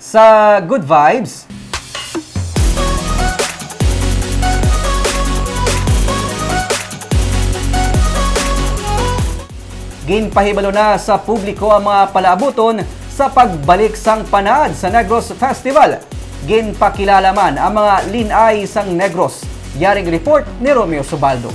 sa Good Vibes. Ginpahibalo na sa publiko ang mga palaabuton sa pagbalik sang Panaad sa Negros Festival. Ginpakilala man ang mga lin-ay sang Negros. Yaring report ni Romeo Subaldo.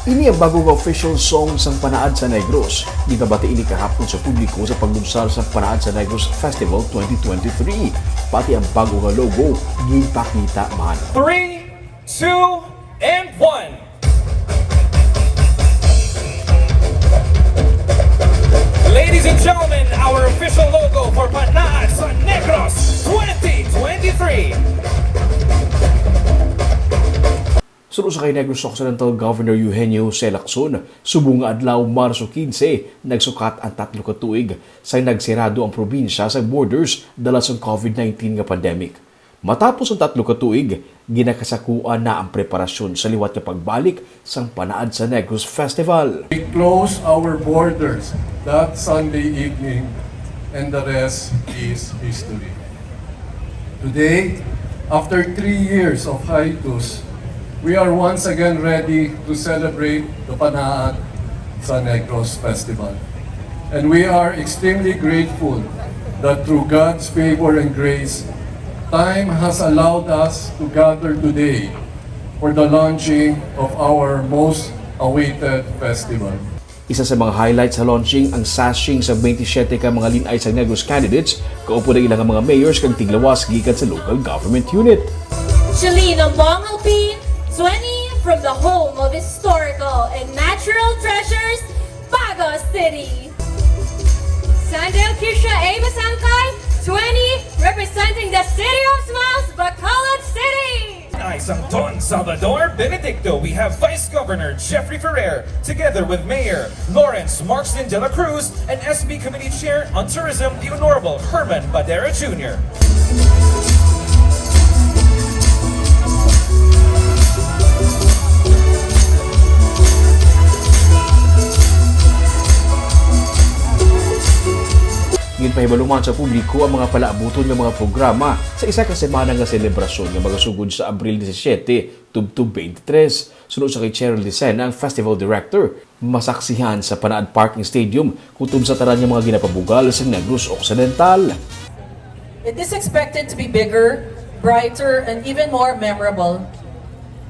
Ini ang bagong official song sang Panaad sa Negros. Gigabati ini kahapon sa publiko sa paglunsad sa Panaad sa Negros Festival 2023. Pati ang bagong logo, ginpakita man. 3, 2, and 1. Ladies and gentlemen, our official logo for Panaad sa Negros 2023. Sunod sa kay Negros Occidental Governor Eugenio Lacson, subong nga adlaw Marso 15, nagsukat ang 3 ka tuig sa nagsirado ang probinsya sa borders dala sa COVID-19 nga pandemic. Matapos ang 3 ka tuig, ginakasakuan na ang preparasyon sa liwat nga pagbalik sang Panaad sa Negros Festival. We close our borders that Sunday evening and the rest is history. Today, after 3 years of hiatus, we are once again ready to celebrate the Panaad sa Negros Festival. And we are extremely grateful that through God's favor and grace, time has allowed us to gather today for the launching of our most awaited festival. Isa sa mga highlights sa launching ang sashing sa 27 ka mga lin-ay sa Negros candidates, kaupo na ilang mga mayors kang tiglawas gikan sa local government unit. Shalina Mongalpin, 20 from the home of historical and natural treasures, Bago City. Sandel Kisha Ava Sankay, 20 representing the City of Smiles, Bacolod City. Isang Don Salvador Benedicto, we have Vice Governor Jeffrey Ferrer, together with Mayor Lawrence Markston de la Cruz and SB Committee Chair on Tourism, the Honorable Herman Badera Jr. Ginpahibaluman sa publiko ang mga palaabuton ng mga programa sa isa ka semana nga selebrasyon nga magasugod sa Abril 17, tubtub 23. Sunod sa kay Cheryl Dicena, ang Festival Director, masaksihan sa Panaad Parking Stadium kung sa taran ng mga ginapabugal sa Negros Occidental. It is expected to be bigger, brighter, and even more memorable.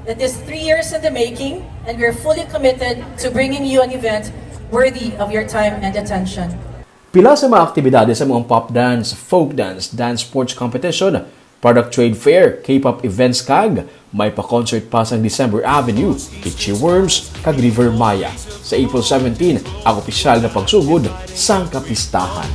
It is 3 years in the making, and we are fully committed to bringing you an event worthy of your time and attention. Pila sa mga aktibidades sa mga pop dance, folk dance, dance sports competition, product trade fair, K-pop events kag, may pa-concert pa sa December Avenue, Itchy Worms, kag River Maya. Sa April 17, ang opisyal na pagsugod sang kapistahan.